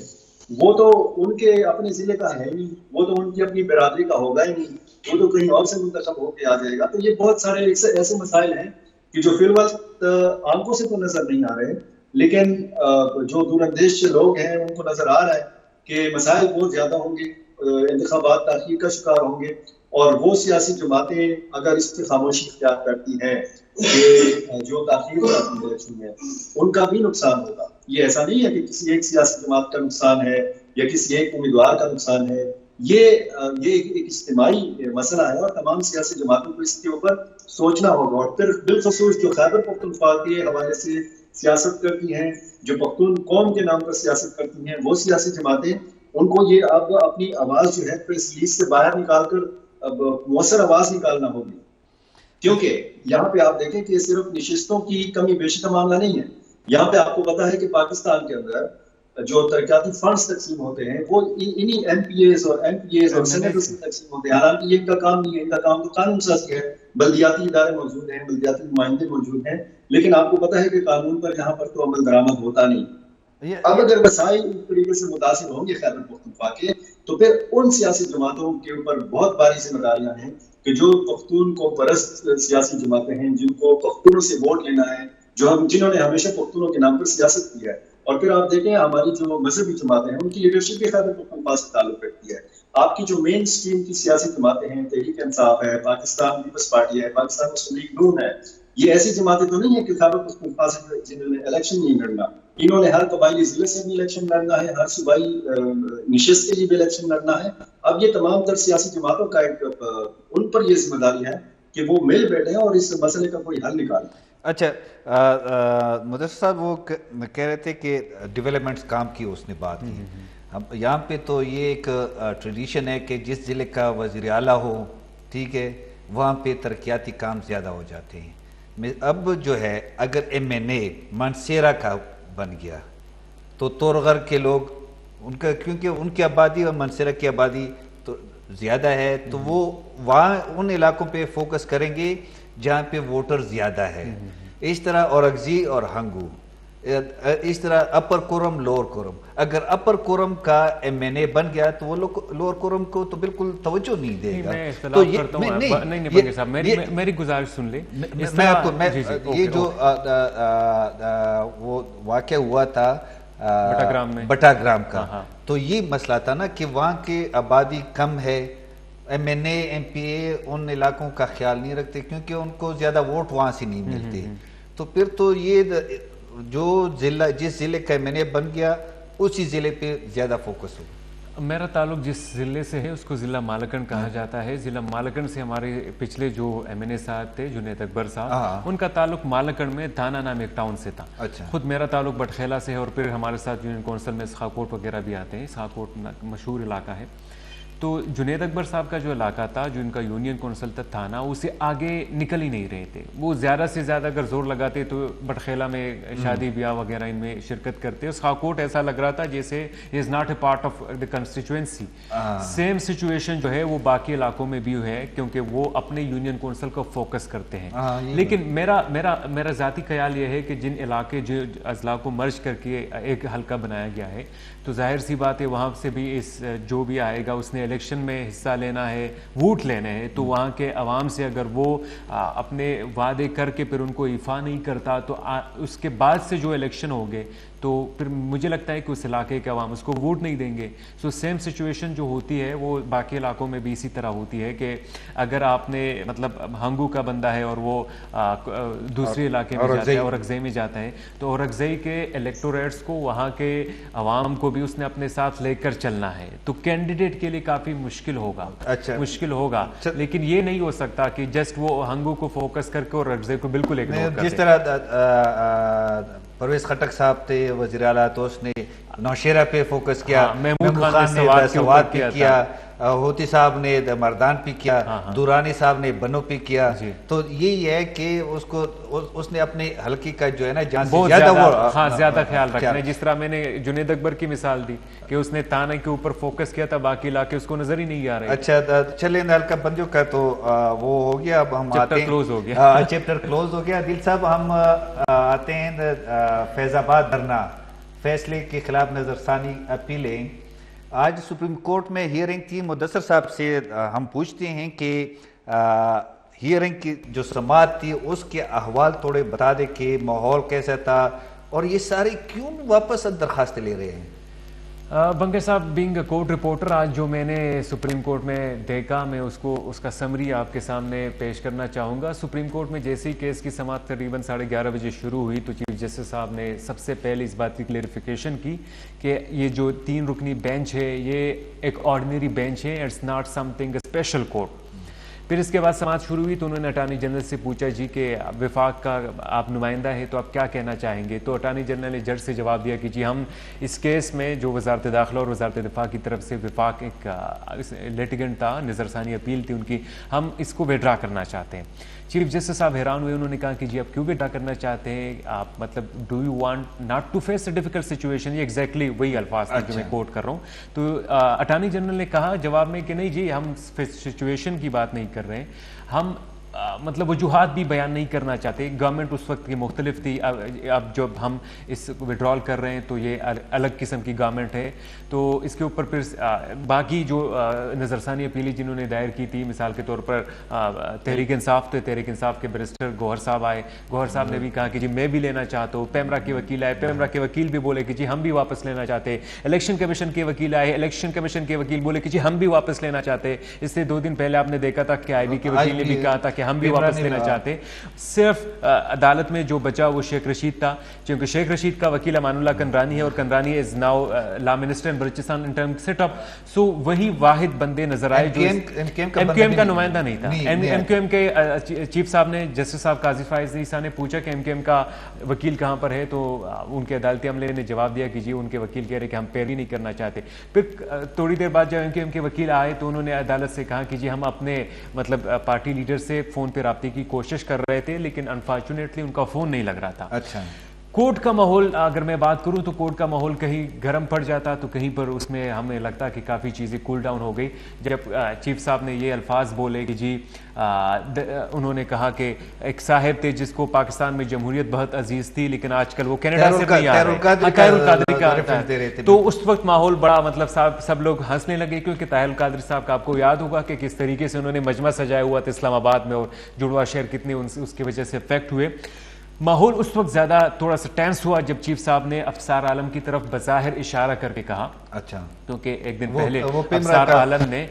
وہ تو ان کے اپنے ضلع کا ہے نہیں, وہ تو ان کی اپنی برادری کا ہوگا ہی نہیں, وہ تو کہیں اور سے منتخب ہو کے آ جائے گا. تو یہ بہت سارے ایسے مسائل ہیں کہ جو فی الوقت آنکھوں سے تو نظر نہیں آ رہے, لیکن جو دور اندیش لوگ ہیں ان کو نظر آ رہا ہے کہ مسائل بہت زیادہ ہوں گے, انتخابات تاخیر کا شکار ہوں گے, اور وہ سیاسی جماعتیں اگر اس پہ خاموشی اختیار کرتی ہیں کہ جو تاخیر ہوتی ہے الیکشن میں ان کا بھی نقصان ہوگا. یہ ایسا نہیں ہے کہ کسی ایک سیاسی جماعت کا نقصان ہے یا کسی ایک امیدوار کا نقصان ہے, یہ ایک اجتماعی مسئلہ ہے اور تمام سیاسی جماعتوں کو اس کے اوپر سوچنا ہوگا. اور پھر بالخصوص جو خیبر پختونخوا کے حوالے سے سیاست کرتی ہیں, جو پختون قوم کے نام پر سیاست کرتی ہیں, وہ سیاسی جماعتیں, ان کو یہ اب اپنی آواز جو ہے پریس ریلیز سے باہر نکال کر اب مؤثر آواز نکالنا ہوگی. کیونکہ یہاں پہ آپ دیکھیں کہ صرف نشستوں کی کمی بیشی کا معاملہ نہیں ہے. یہاں پہ آپ کو پتا ہے کہ پاکستان کے اندر جو ترقیاتی فنڈز تقسیم ہوتے ہیں وہ انہی ایم پی ایز اور سینیٹرز سے تقسیم ہوتے ہیں. حالانکہ یہ ان کا کام نہیں ہے, ان کا کام تو قانون سازی ہے. بلدیاتی ادارے موجود ہیں, بلدیاتی نمائندے موجود ہیں, لیکن آپ کو پتا ہے کہ قانون پر یہاں پر تو عمل درآمد ہوتا نہیں. اب اگر مسائل اس طریقے سے متاثر ہوں گے خیبر پختونخوا کے, تو پھر ان سیاسی جماعتوں کے اوپر بہت باری ذمہ داریاں ہیں کہ جو پختون کو پرست سیاسی جماعتیں ہیں, جن کو پختونوں سے ووٹ لینا ہے, جنہوں نے ہمیشہ پختونوں کے نام پر سیاست کی ہے. اور پھر آپ دیکھیں ہماری جو مذہبی جماعتیں ہیں ان کی لیڈرشپ بھی خیبر پختونخوا سے تعلق رکھتی ہے. آپ کی جو مین اسٹریم کی سیاسی جماعتیں ہیں, تحریک انصاف ہے, پاکستان پیپلز پارٹی ہے, پاکستان مسلم لیگ نون ہے, یہ ایسی جماعتیں تو نہیں ہے کہ خیبر پختونخوا سے جنہوں نے الیکشن نہیں لڑنا. انہوں نے ہر قبائلی ضلع سے بھی الیکشن لڑنا ہے, ہر صوبائی نشست کے لیے بھی الیکشن لڑنا ہے. اب یہ تمام تر سیاسی جماعتوں کا ایک ان پر یہ ذمہ داری ہے کہ وہ مل بیٹھیں اور اس مسئلے کا کوئی حل نکالیں. اچھا مدثر صاحب, وہ کہہ رہے تھے کہ ڈیولپمنٹس کام کی اس نے بات کی. اب یہاں پہ تو یہ ایک ٹریڈیشن ہے کہ جس ضلع کا وزیر اعلیٰ ہو, ٹھیک ہے, وہاں پہ ترقیاتی کام زیادہ ہو جاتے ہیں. اب جو ہے اگر ایم این اے مانسیرا کا بن گیا تو تورغر کے لوگ ان کا, کیونکہ ان کی آبادی اور منسیرا کی آبادی تو زیادہ ہے, تو وہ وہاں ان علاقوں پہ فوکس کریں گے جہاں پہ ووٹر زیادہ ہے. اس طرح اورگزی اور ہنگو, اس طرح اپر کورم لوور کورم. اگر اپر کورم کا ایم این اے بن گیا تو وہ لوور کورم کو تو بالکل توجہ نہیں دے گا. میں اختلاف کرتا ہوں. نہیں بنگے صاحب, میری گزارش سن لیں. میں آپ کو یہ جو وہ واقعہ ہوا تھا بٹاگرام کا, تو یہ مسئلہ تھا نا کہ وہاں کی آبادی کم ہے, M N A M P A ان علاقوں کا خیال نہیں رکھتے کیونکہ ان کو زیادہ ووٹ وہاں سے نہیں ملتے. تو پھر تو یہ جو ضلع جس ضلع کا ایم این اے بن گیا اسی ضلع پہ زیادہ فوکس ہو. میرا تعلق جس ضلع سے ہے اس کو ضلع مالکن کہا جاتا ہے. ضلع مالکن سے ہمارے پچھلے جو ایم این اے صاحب تھے جنید اکبر صاحب, ان کا تعلق مالکن میں دھانا نام ایک ٹاؤن سے تھا. خود میرا تعلق بٹخیلا سے ہے, اور پھر ہمارے ساتھ یونین کونسل میں سخاکوٹ وغیرہ بھی آتے ہیں. سخاکوٹ مشہور علاقہ ہے. تو جنید اکبر صاحب کا جو علاقہ تھا, جو ان کا یونین کونسل تھا نا, اسے آگے نکل ہی نہیں رہے تھے. وہ زیادہ سے زیادہ اگر زور لگاتے تو بٹخیلا میں شادی بیاہ وغیرہ ان میں شرکت کرتے. سخاکوٹ ایسا لگ رہا تھا جیسے is not a part of the constituency. Same situation جو ہے وہ باقی علاقوں میں بھی ہے, کیونکہ وہ اپنے یونین کونسل کو فوکس کرتے ہیں. لیکن میرا ذاتی خیال یہ ہے کہ جن علاقے جو اضلاع کو مرج کر کے ایک حلقہ بنایا گیا ہے, تو ظاہر سی بات ہے وہاں سے بھی اس جو بھی آئے گا اس نے الیکشن میں حصہ لینا ہے، ووٹ لینے ہیں، تو وہاں کے عوام سے اگر وہ اپنے وعدے کر کے پھر ان کو ایفا نہیں کرتا تو اس کے بعد سے جو الیکشن ہوگے تو پھر مجھے لگتا ہے کہ اس علاقے کے عوام اس کو ووٹ نہیں دیں گے. سو سیم سچویشن جو ہوتی ہے وہ باقی علاقوں میں بھی اسی طرح ہوتی ہے کہ اگر آپ نے مطلب ہنگو کا بندہ ہے اور وہ دوسرے علاقے میں جاتا ہے، اورگزئی میں جاتا ہے، تو اورگزئی کے الیکٹوریٹس کو وہاں کے عوام کو بھی اس نے اپنے ساتھ لے کر چلنا ہے، تو کینڈیڈیٹ کے لیے کافی مشکل ہوگا. لیکن یہ نہیں ہو سکتا کہ جسٹ وہ ہنگو کو فوکس کر کے اورگزئی کو بالکل اگنور کر دے. جس طرح پرویز خٹک صاحب تھے وزیر اعلیٰ تو اس نے نوشیرہ پہ فوکس کیا، محمود خان نے سوات پہ کیا، ہوتی صاحب نے مردان پہ کیا، دورانی صاحب نے بنو پہ کیا. تو یہی ہے کہ اس نے اپنے حلقے کا جو ہے نا جان سے زیادہ خیال رکھنا ہے. جس طرح میں نے جنید اکبر کی مثال دی کہ اس نے تانے کے اوپر فوکس کیا تھا، باقی علاقے اس کو نظر ہی نہیں آ رہے. اچھا چلیں حلقہ بندیوں کا تو وہ ہو گیا، اب ہم آتے ہیں چیپٹر کلوز ہو گیا. دل صاحب ہم آتے ہیں فیض آباد دھرنا، فیصلے کے خلاف نظر ثانی اپیلیں. آج سپریم کورٹ میں ہیئرنگ تھی. مدثر صاحب سے ہم پوچھتے ہیں کہ ہیئرنگ کی جو سماعت تھی اس کے احوال تھوڑے بتا دے کہ ماحول کیسا تھا اور یہ سارے کیوں واپس درخواستیں لے رہے ہیں. بنگے صاحب بینگ اے کورٹ رپورٹر، آج جو میں نے سپریم کورٹ میں دیکھا میں اس کا سمری آپ کے سامنے پیش کرنا چاہوں گا. سپریم کورٹ میں جیسے ہی کیس کی سماعت تقریباً 11:30 بجے شروع ہوئی تو چیف جسٹس صاحب نے سب سے پہلے اس بات کی کلیئرفیکیشن کی کہ یہ جو 3 رکنی بینچ ہے یہ ایک آرڈنری بینچ ہے، it's not something a special court. پھر اس کے بعد سماعت شروع ہوئی تو انہوں نے اٹارنی جنرل سے پوچھا جی کہ وفاق کا آپ نمائندہ ہے تو آپ کیا کہنا چاہیں گے. تو اٹارنی جنرل نے جج سے جواب دیا کہ جی ہم اس کیس میں جو وزارت داخلہ اور وزارت دفاع کی طرف سے وفاق ایک لیٹیگنٹ تھا، نظر ثانی اپیل تھی ان کی، ہم اس کو وڈرا کرنا چاہتے ہیں. چیف جسٹس صاحب حیران ہوئے، انہوں نے کہا کہ جی آپ کیوں وڈرا کرنا چاہتے ہیں، آپ مطلب do you want not to face a difficult situation. یہ ایگزیکٹلی وہی الفاظ تھے جو میں کوٹ کر رہا ہوں. تو اٹارنی جنرل نے کہا جواب میں کہ نہیں جی ہم سچویشن کی بات نہیں کر رہے ہیں، ہم مطلب وجوہات بھی بیان نہیں کرنا چاہتے. گورنمنٹ اس وقت کی مختلف تھی، اب جب ہم اس وڈرال کر رہے ہیں تو یہ الگ قسم کی گورنمنٹ ہے. تو اس کے اوپر پھر باقی جو نظر ثانی اپیلی جنہوں نے دائر کی تھی، مثال کے طور پر تحریک انصاف تھے، تحریک انصاف کے بیرسٹر گوہر صاحب آئے، گوہر صاحب نے بھی کہا کہ جی میں بھی لینا چاہتا ہوں. پیمرا کے وکیل آئے، پیمرا کے وکیل بھی بولے کہ جی ہم بھی واپس لینا چاہتے. الیکشن کمیشن کے وکیل آئے، الیکشن کمیشن کے وکیل بولے کہ جی ہم بھی واپس لینا چاہتے. اس سے 2 دن پہلے آپ نے دیکھا تھا کہ آئی بی کے وکیل نے بھی کہا تھا کہ ہم بھی واپس لینا چاہتے. صرف عدالت میں جو بچا وہ شیخ رشید تھا، کیونکہ شیخ رشید کا وکیل امان اللہ کنرانی ہے اور Kanrani is now law minister in Balochistan interim setup. So وہی واحد بندے نظر آئے جو ایم کیو ایم کا نمائندہ نہیں تھا. ایم کیو ایم کے چیف صاحب نے، جسٹس صاحب قاضی فائز عیسیٰ نے پوچھا کہ ایم کیو ایم کا وکیل کہاں پر ہے، تو ان کے عدالتی عملے نے جواب دیا کہ جی ان کے وکیل کہہ رہے کہ ہم پیروی نہیں کرنا چاہتے. پھر تھوڑی دیر بعد جب ایم کیو ایم کے وکیل آئے تو انہوں نے عدالت سے کہا کہ جی ہم اپنے مطلب پارٹی لیڈر سے فون پہ رابطے کی کوشش کر رہے تھے لیکن انفارچونیٹلی ان کا فون نہیں لگ رہا تھا. اچھا، کورٹ کا ماحول اگر میں بات کروں تو کورٹ کا ماحول کہیں گرم پڑ جاتا تو کہیں پر اس میں ہمیں لگتا کہ کافی چیزیں کول ڈاؤن ہو گئی. جب چیف صاحب نے یہ الفاظ بولے کہ جی انہوں نے کہا کہ ایک صاحب تھے جس کو پاکستان میں جمہوریت بہت عزیز تھی لیکن آج کل وہ کینیڈا سے نہیں آ رہے، طاہر القادری کا آتا ہے. تو اس وقت ماحول بڑا مطلب سب لوگ ہنسنے لگے کیونکہ طاہر القادری صاحب کا آپ کو یاد ہوگا کہ کس طریقے سے انہوں نے مجمع سجایا ہوا تھا اسلام آباد میں اور جڑواں شہر کتنے اس کی وجہ سے افیکٹ ہوئے. ماحول اس وقت زیادہ تھوڑا سا ٹینس ہوا جب چیف صاحب نے افسار عالم کی طرف بظاہر اشارہ کر کے کہا. اچھا، کیونکہ ایک دن پہلے افسار عالم نے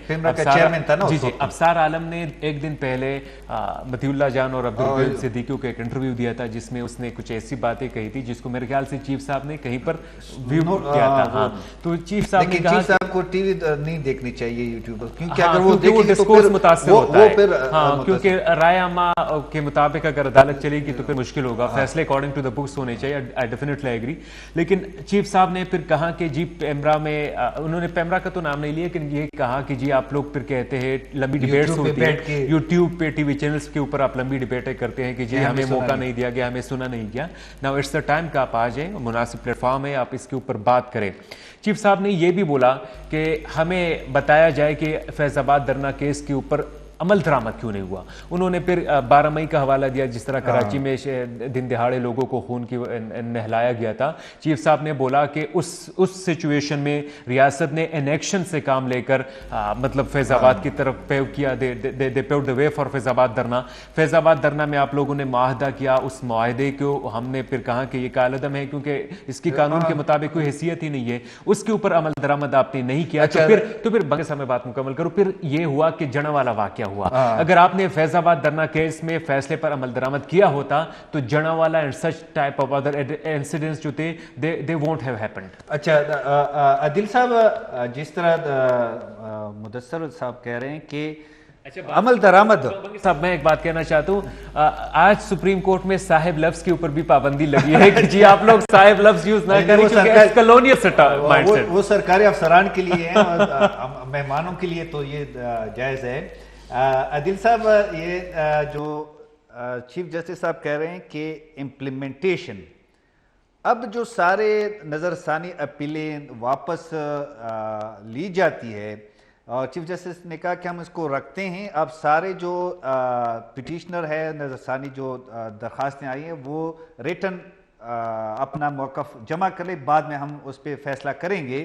افسار عالم نے ایک دن پہلے مطیع اللہ جان اور عبدالرحیم صدیقی کو ایک انٹرویو دیا تھا جس میں اس نے کچھ ایسی باتیں کہی تھی جس کو میرے خیال سے چیف صاحب نے کہیں پر ویو کیا تھا. ہاں، تو چیف صاحب نے کہا صاحب کو ٹی وی نہیں دیکھنی چاہیے یوٹیوب پر، کیونکہ اگر وہ ڈسکورس متاثر ہوتا ہے. کیونکہ رائے عامہ کے مطابق اگر عدالت چلے گی تو پھر مشکل ہوگا. فیصلے اکارڈنگ ٹو دا بکس ہونے چاہیے. I definitely agree. لیکن چیف صاحب نے پھر کہا کہ جی پیمرا میں، انہوں نے پیمرا کا تو نام نہیں لیا لیکن یہ کہا کہ جی آپ لوگ پھر کہتے ہیں لمبی ڈیبیٹس ہوتی ہے یوٹیوب پہ، ٹی وی چینلز کے اوپر آپ لمبی ڈیبیٹیں کرتے ہیں کہ جی ہمیں موقع نہیں دیا گیا، ہمیں سنا نہیں گیا. ناؤ اٹس دا ٹائم کہ آپ آ جائیں، مناسب پلیٹ فارم ہے، آپ اس کے اوپر بات کریں. چیف صاحب نے یہ بھی بولا کہ ہمیں بتایا جائے کہ فیض آباد دھرنا کیس کے اوپر عمل درآمد کیوں نہیں ہوا. انہوں نے پھر 12 مئی کا حوالہ دیا جس طرح کراچی میں دن دہاڑے لوگوں کو خون کی نہلایا گیا تھا. چیف صاحب نے بولا کہ اس سچویشن میں ریاست نے انیکشن سے کام لے کر مطلب فیض آباد کی طرف پیو کیا. دے پیوڈ دا وے فار فیض آباد دھرنا. فیض آباد دھرنا میں آپ لوگوں نے معاہدہ کیا, اس معاہدے کو ہم نے پھر کہا کہ یہ کالعدم ہے کیونکہ اس کی قانون کے مطابق کوئی حیثیت ہی نہیں ہے. اس کے اوپر عمل درآمد آپ نے نہیں کیا. تو پھر بنگے صاحب میں بات مکمل کروں. پھر یہ ہوا کہ جنا والا واقعہ ہوا. اگر آپ نے فیض آباد دھرنا کیس میں فیصلے پر عمل درآمد کیا ہوتا تو جنا والا and such type of other incidents جو تھے دے وونٹ ہیو ہیپنڈ. اچھا عادل صاحب, جس طرح مدثر صاحب کہہ رہے ہیں کہ عمل درآمد صاحب, میں ایک بات کہنا چاہتا ہوں. آج سپریم کورٹ میں صاحب لفظ کے اوپر بھی پابندی لگی ہے کہ جی آپ لوگ صاحب لفظ یوز نہ کریں. وہ سرکاری افسران کے لیے ہیں اور مہمانوں کے لیے تو یہ جائز ہے. عادل صاحب, یہ جو چیف جسٹس صاحب کہہ رہے ہیں کہ امپلیمنٹیشن, اب جو سارے نظر ثانی اپیلیں واپس لی جاتی ہے, اور چیف جسٹس نے کہا کہ ہم اس کو رکھتے ہیں, اب سارے جو پٹیشنر ہے نظر ثانی جو درخواستیں آئی ہیں وہ ریٹن اپنا موقف جمع کر لے, بعد میں ہم اس پہ فیصلہ کریں گے.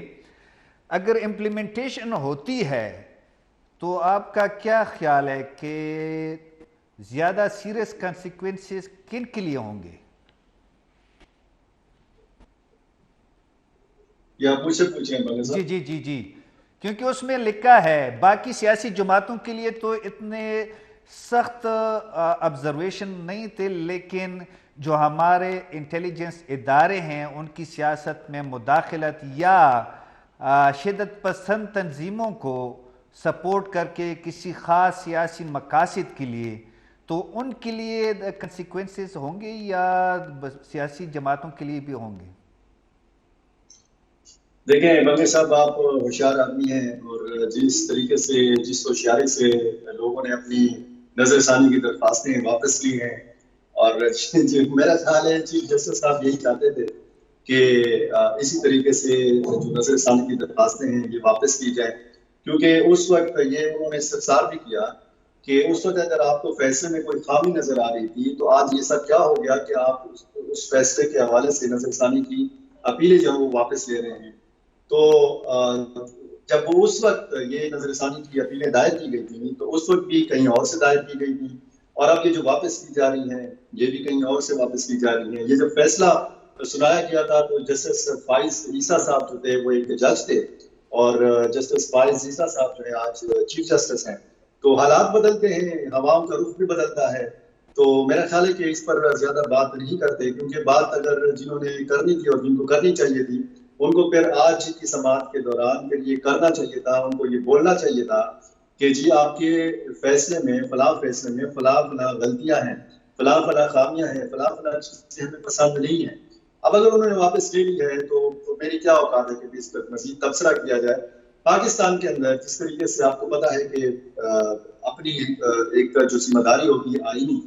اگر امپلیمنٹیشن ہوتی ہے تو آپ کا کیا خیال ہے کہ زیادہ سیریس کنسیکوینسز کن کے لیے ہوں گے؟ جی کیونکہ اس میں لکھا ہے باقی سیاسی جماعتوں کے لیے تو اتنے سخت آبزرویشن نہیں تھے, لیکن جو ہمارے انٹیلیجنس ادارے ہیں ان کی سیاست میں مداخلت یا شدت پسند تنظیموں کو سپورٹ کر کے کسی خاص سیاسی مقاصد کے لیے, تو ان کے لیے کنسیکوینسز ہوں گے یا سیاسی جماعتوں کے لیے بھی ہوں گے؟ دیکھیں بنگے صاحب, آپ ہوشیار آدمی ہیں اور جس طریقے سے جس ہوشیاری سے لوگوں نے اپنی نظر ثانی کی درخواستیں واپس لی ہیں, اور میرا خیال ہے چیف جسٹس صاحب یہی چاہتے تھے کہ اسی طریقے سے جو نظر ثانی کی درخواستیں ہیں یہ واپس کی جائیں, کیونکہ اس وقت یہ انہوں نے استفسار بھی کیا کہ اس وقت اگر آپ کو فیصلے میں کوئی خامی نظر آ رہی تھی تو آج یہ سب کیا ہو گیا کہ آپ اس فیصلے کے حوالے سے نظر ثانی کی اپیلیں جو وہ واپس لے رہے ہیں. تو جب وہ اس وقت یہ نظر ثانی کی اپیلیں دائر کی گئی تھیں تو اس وقت بھی کہیں اور سے دائر کی گئی تھیں, اور اب یہ جو واپس کی جا رہی ہیں یہ بھی کہیں اور سے واپس کی جا رہی ہیں. یہ جب فیصلہ سنایا گیا تھا تو جسٹس فائز عیسیٰ صاحب جو تھے وہ ایک جج تھے, اور جسٹس فائز عیسیٰ صاحب جو ہے آج چیف جسٹس ہیں. تو حالات بدلتے ہیں, ہواؤں کا رخ بھی بدلتا ہے, تو میرا خیال ہے کہ اس پر زیادہ بات نہیں کرتے, کیونکہ بات اگر جنہوں نے کرنی تھی اور جن کو کرنی چاہیے تھی ان کو پھر آج کی سماعت کے دوران پھر یہ کرنا چاہیے تھا, ان کو یہ بولنا چاہیے تھا کہ جی آپ کے فیصلے میں فیصلے میں فلاں غلطیاں ہیں, فلاں خامیاں ہیں, فلاں چیزیں ہمیں پسند نہیں ہیں. اب اگر انہوں نے واپس لے لی ہے تو میری کیا اوقات ہے کہ اس پر مزید تبصرہ کیا جائے. پاکستان کے اندر جس طریقے سے آپ کو پتا ہے کہ اپنی ایک جو ذمہ داری ہوتی ہے آئینی,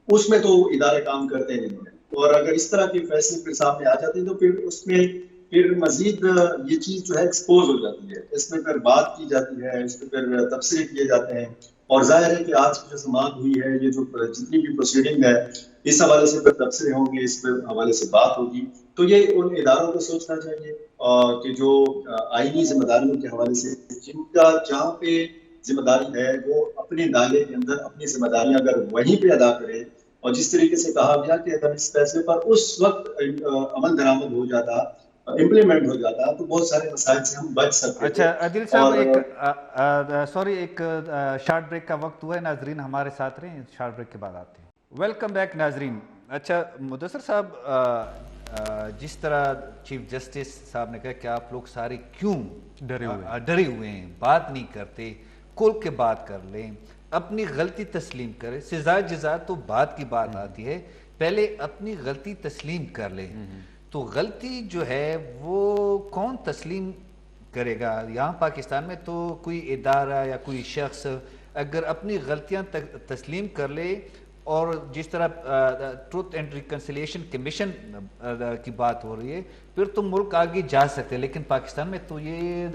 اس میں تو ادارے کام کرتے نہیں ہیں, اور اگر اس طرح کے فیصلے پھر سامنے آ جاتے ہیں تو پھر اس میں پھر مزید یہ چیز جو ہے ایکسپوز ہو جاتی ہے, اس میں پھر بات کی جاتی ہے, اس میں پھر تبصرے کیے جاتے ہیں, اور ظاہر ہے کہ آج کی جو سماعت ہوئی ہے, یہ جو جتنی بھی پروسیڈنگ ہے اس حوالے سے پھر تبصرے ہوں گے, اس حوالے سے بات ہوگی. تو یہ ان اداروں کو سوچنا چاہیے کہ جو آئینی ذمہ داریوں کے حوالے سے جن کا جہاں پہ ذمہ داری ہے وہ اپنے دائرے کے اندر اپنی ذمہ داریاں اگر وہیں پہ ادا کرے, اور جس طریقے سے کہا گیا کہ اگر اس فیصلے پر اس وقت عمل درآمد ہو جاتا, امپلیمنٹ ہو جاتا, تو بہت سارے مسائل سے ہم بچ سکتے. اچھا عادل صاحب, ایک شارٹ بریک کا وقت ہوا ہے, ناظرین ہمارے ساتھ رہیں, شارٹ بریک کے بعد آتے ہیں. ویلکم بیک ناظرین. اچھا مدثر صاحب, جس طرح چیف جسٹس صاحب نے کہا کہ آپ لوگ سارے کیوں ڈرے ہوئے ہیں, بات نہیں کرتے, کھول کے بات کر لیں, اپنی غلطی تسلیم کریں. سزا جزا تو بات کی بات آتی ہے, پہلے اپنی غلطی تسلیم کر لیں. تو غلطی جو ہے وہ کون تسلیم کرے گا؟ یہاں پاکستان میں تو کوئی ادارہ یا کوئی شخص اگر اپنی غلطیاں تسلیم کر لے, اور جس طرح ٹروتھ اینڈ ریکنسیلیشن کمیشن کی بات ہو رہی ہے, پھر تو ملک آگے جا سکتے, لیکن پاکستان میں تو یہ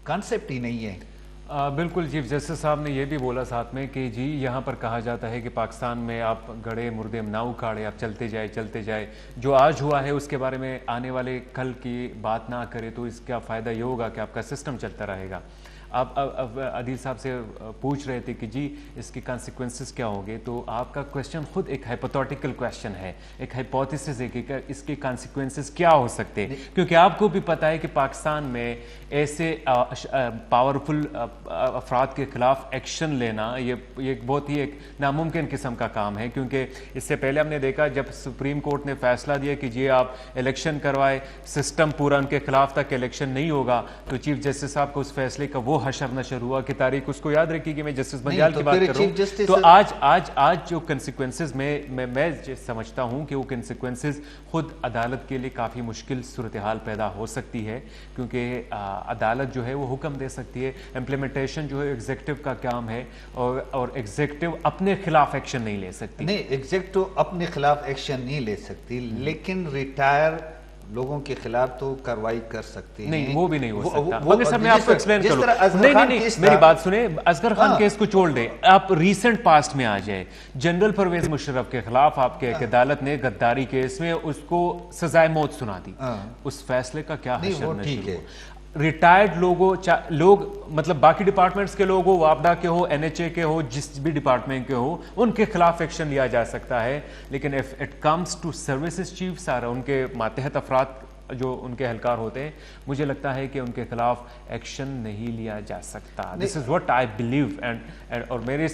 کانسیپٹ ہی نہیں ہے. بالکل چیف جسٹس صاحب نے یہ بھی بولا ساتھ میں کہ جی یہاں پر کہا جاتا ہے کہ پاکستان میں آپ گڑے مردے نہ اکھاڑے، آپ چلتے جائے، جو آج ہوا ہے اس کے بارے میں آنے والے کل کی بات نہ کرے تو اس کا فائدہ یہ ہوگا کہ آپ کا سسٹم چلتا رہے گا. آپ عدیل صاحب سے پوچھ رہے تھے کہ جی اس کے کانسیکوینسز کیا ہوں گے، تو آپ کا کویشچن خود ایک ہائپوتھیٹیکل کویشچن ہے، ایک ہائپوتھیسس ہے کہ اس کے کانسیکوینسز کیا ہو سکتے، کیونکہ آپ کو بھی پتہ ہے کہ پاکستان میں ایسے پاورفل افراد کے خلاف ایکشن لینا یہ بہت ہی ایک ناممکن قسم کا کام ہے، کیونکہ اس سے پہلے ہم نے دیکھا جب سپریم کورٹ نے فیصلہ دیا کہ جی آپ الیکشن کروائے، سسٹم پورا ان کے خلاف تک الیکشن نہیں ہوگا، تو چیف جسٹس صاحب کو اس فیصلے کا وہ حشر نشر ہوا کہ تاریخ اس کو یاد رکھی کہ میں جسٹس بنجال کی بات کر رہا ہوں. تو آج جو کنسیکوینسز میں سمجھتا ہوں کہ وہ کنسیکوینسز خود عدالت کے لیے کافی مشکل صورتحال پیدا ہو سکتی ہے، کیونکہ عدالت جو ہے وہ حکم دے سکتی ہے، امپلیمنٹیشن جو ہے ایگزیکٹو کا کام ہے، اور ایگزیکٹو اپنے خلاف ایکشن نہیں لے سکتی. نہیں، ایگزیکٹو اپنے خلاف ایکشن نہیں لے سکتی، لیکن ریٹائر لوگوں کے خلاف تو کارروائی کر سکتے ہیں. نہیں وہ بھی نہیں ہو سکتا. مگر صاحب میں آپ کو ایکسپلین کروں. نہیں میری بات سنیں، اصغر خان کیس کو چھوڑ دیں، آپ ریسنٹ پاسٹ میں آ جائے، جنرل پرویز مشرف کے خلاف آپ کے ایک عدالت نے غداری کیس میں اس کو سزائے موت سنا دی. اس فیصلے کا کیا حشر نشر ہوا؟ ریٹائرڈ لوگ مطلب باقی ڈپارٹمنٹس کے لوگ ہو، وابڈا کے ہو، این ایچ اے کے ہو، جس بھی ڈپارٹمنٹ کے ہو، ان کے خلاف ایکشن لیا جا سکتا ہے، لیکن if it comes to services chief سارا ان کے ماتحت افراد جو ان کے اہلکار ہوتے ہیں، مجھے لگتا ہے کہ ان کے خلاف ایکشن نہیں لیا جا سکتا. This is what I believe, and اور میرے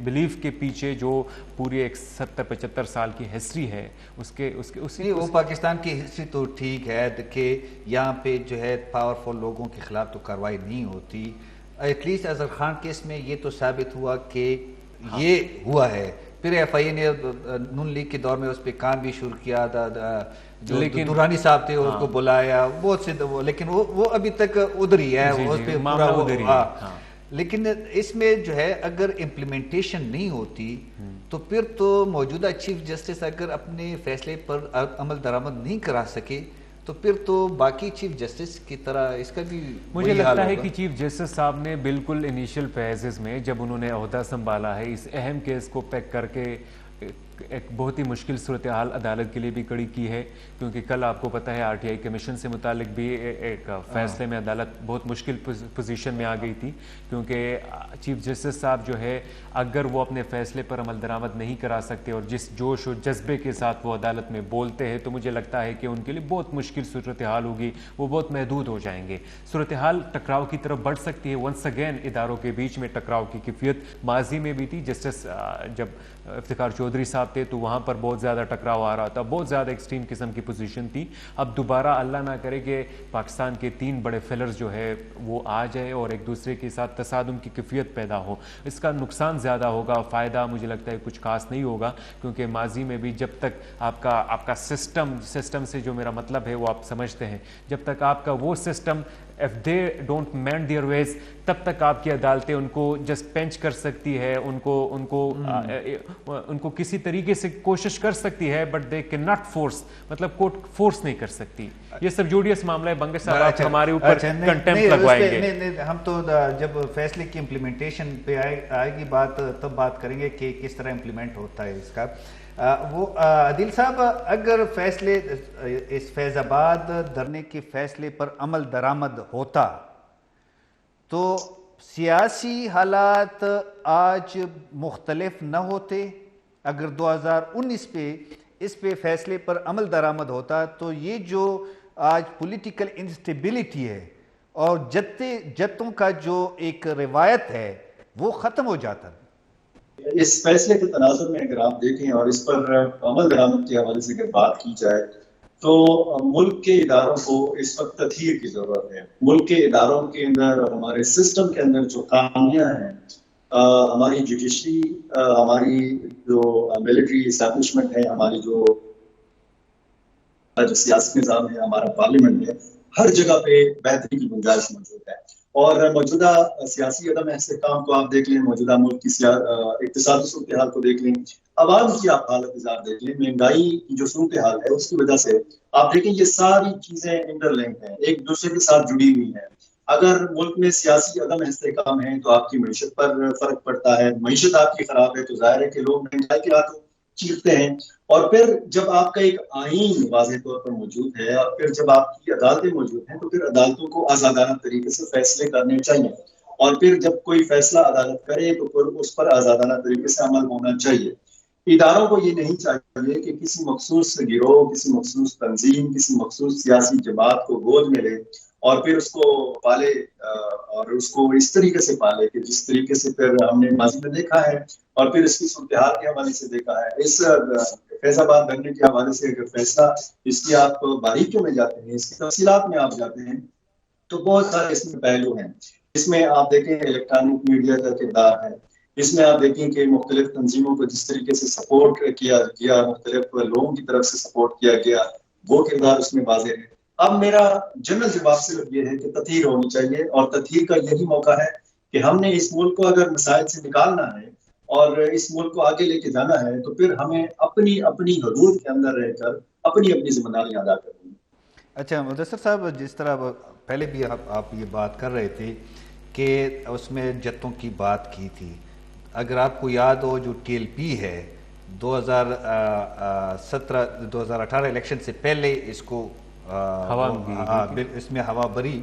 بلیف کے پیچھے جو پوری ایک 70-75 سال کی ہسٹری ہے وہ پاکستان کی ہسٹری تو ٹھیک ہے کہ یہاں پہ جو ہے پاورفل لوگوں کے خلاف تو کارروائی نہیں ہوتی. At least Azhar Khan case میں یہ تو ثابت ہوا کہ یہ ہوا ہے. پھر ایف آئی اے نے نون لیگ کے دور میں اس پہ کام بھی شروع کیا تھا، جو دورانی صاحب تھے اس کو بلایا بہت سے، لیکن وہ ابھی تک ادھر ہی ہے، اس پہ پورا. لیکن اس میں جو ہے اگر امپلیمنٹیشن نہیں ہوتی تو پھر تو موجودہ چیف جسٹس اگر اپنے فیصلے پر عمل درآمد نہیں کرا سکے تو پھر تو باقی چیف جسٹس کی طرح اس کا بھی مجھے لگتا ہے کہ چیف جسٹس صاحب نے بالکل انیشیل فیزز میں جب انہوں نے عہدہ سنبھالا ہے، اس اہم کیس کو پیک کر کے ایک بہت ہی مشکل صورتحال عدالت کے لیے بھی کھڑی کی ہے، کیونکہ کل آپ کو پتہ ہے آر ٹی آئی کمیشن سے متعلق بھی ایک فیصلے میں عدالت بہت مشکل پوزیشن میں آ گئی تھی، کیونکہ چیف جسٹس صاحب جو ہے اگر وہ اپنے فیصلے پر عمل درآمد نہیں کرا سکتے اور جس جوش و جذبے کے ساتھ وہ عدالت میں بولتے ہیں، تو مجھے لگتا ہے کہ ان کے لیے بہت مشکل صورتحال ہوگی، وہ بہت محدود ہو جائیں گے. صورتحال ٹکراؤ کی طرف بڑھ سکتی ہے. ونس اگین اداروں کے بیچ میں ٹکراؤ کی کیفیت ماضی میں بھی تھی. جسٹس جب افتخار چودھری صاحب تھے تو وہاں پر بہت زیادہ ٹکراؤ آ رہا تھا، بہت زیادہ ایکسٹریم قسم کی پوزیشن تھی. اب دوبارہ اللہ نہ کرے کہ پاکستان کے 3 بڑے فلرز جو ہے وہ آ جائے اور ایک دوسرے کے ساتھ تصادم کی کیفیت پیدا ہو. اس کا نقصان زیادہ ہوگا، فائدہ مجھے لگتا ہے کچھ خاص نہیں ہوگا، کیونکہ ماضی میں بھی جب تک آپ کا سسٹم سے جو میرا مطلب ہے وہ آپ سمجھتے ہیں، جب تک آپ کا وہ system if they don't mend their ways تب تک آپ کی عدالتیں ان کو جسٹ پینچ کر سکتی ہے، ان کو کسی طریقے سے کوشش کر سکتی ہے، but they can not force, مطلب کورٹ فورس نہیں کر سکتی. یہ سب جوڈیس معاملہ ہے. بنگش صاحب آپ ہمارے اوپر کنٹیمپٹ لگوائیں گے. ہم تو جب فیصلے کی امپلیمنٹیشن پہ آئے گی بات تب بات کریں گے کہ کس طرح امپلیمنٹ ہوتا ہے اس کا. وہ عدیل صاحب اگر فیصلے اس فیض آباد دھرنے کے فیصلے پر عمل درآمد ہوتا تو سیاسی حالات آج مختلف نہ ہوتے؟ اگر 2019 پہ اس پہ فیصلے پر عمل درآمد ہوتا تو یہ جو آج پولیٹیکل انسٹیبلٹی ہے اور جتوں کا جو ایک روایت ہے وہ ختم ہو جاتا. اس فیصلے کے تناظر میں اگر آپ دیکھیں اور اس پر عمل درآمد کے حوالے سے اگر بات کی جائے تو ملک کے اداروں کو اس وقت تطہیر کی ضرورت ہے. ملک کے اداروں کے اندر، ہمارے سسٹم کے اندر جو خامیاں ہیں، ہماری جوڈیشری، ہماری جو ملٹری اسٹیبلشمنٹ ہے، ہماری جو سیاسی نظام ہے، ہمارا پارلیمنٹ ہے، ہر جگہ پہ بہتری کی گنجائش موجود ہے. اور موجودہ سیاسی عدم استحکام کو آپ دیکھ لیں، موجودہ ملک کی اقتصادی صورتحال کو دیکھ لیں، عوام کی آپ حالت مزاج دیکھ لیں، مہنگائی کی جو صورتحال ہے اس کی وجہ سے آپ دیکھیں یہ ساری چیزیں انٹر لنک ہیں، ایک دوسرے کے ساتھ جڑی ہوئی ہیں. اگر ملک میں سیاسی عدم استحکام ہے تو آپ کی معیشت پر فرق پڑتا ہے. معیشت آپ کی خراب ہے تو ظاہر ہے کہ لوگ مہنگائی کے ہاتھوں چیختے ہیں. اور پھر جب آپ کا ایک آئین واضح طور پر موجود ہے اور پھر جب آپ کی عدالتیں موجود ہیں تو پھر عدالتوں کو آزادانہ طریقے سے فیصلے کرنے چاہیے. اور پھر جب کوئی فیصلہ عدالت کرے تو پھر اس پر آزادانہ طریقے سے عمل ہونا چاہیے. اداروں کو یہ نہیں چاہیے کہ کسی مخصوص گروہ، کسی مخصوص تنظیم، کسی مخصوص سیاسی جماعت کو گود میں لے اور پھر اس کو پالے اور اس کو اس طریقے سے پالے کہ جس طریقے سے پھر ہم نے ماضی میں دیکھا ہے اور پھر اس کی صورتحال کے حوالے سے دیکھا ہے. اس فیض آباد دنگے کے حوالے سے اگر فیصلہ اس کی آپ باریکیوں میں جاتے ہیں، اس کی تفصیلات میں آپ جاتے ہیں تو بہت سارے اس میں پہلو ہیں. اس میں آپ دیکھیں الیکٹرانک میڈیا کا کردار ہے. اس میں آپ دیکھیں کہ مختلف تنظیموں کو جس طریقے سے سپورٹ کیا گیا، مختلف لوگوں کی طرف سے سپورٹ کیا گیا، وہ کردار اس میں واضح ہے. اب میرا جنرل جواب صرف یہ ہے کہ تطہیر ہونی چاہیے اور تطہیر کا یہی موقع ہے کہ ہم نے اس ملک کو اگر مسائل سے نکالنا ہے اور اس ملک کو آگے لے کے جانا ہے تو پھر ہمیں اپنی اپنی حدود کے اندر رہ کر اپنی اپنی ذمہ داریاں ادا کرنی ہیں. اچھا مدثر صاحب، جس طرح پہلے بھی آپ یہ بات کر رہے تھے کہ اس میں جتوں کی بات کی تھی، اگر آپ کو یاد ہو جو ٹی ایل پی ہے 2018 الیکشن سے پہلے اس کو اس میں ہوا بری،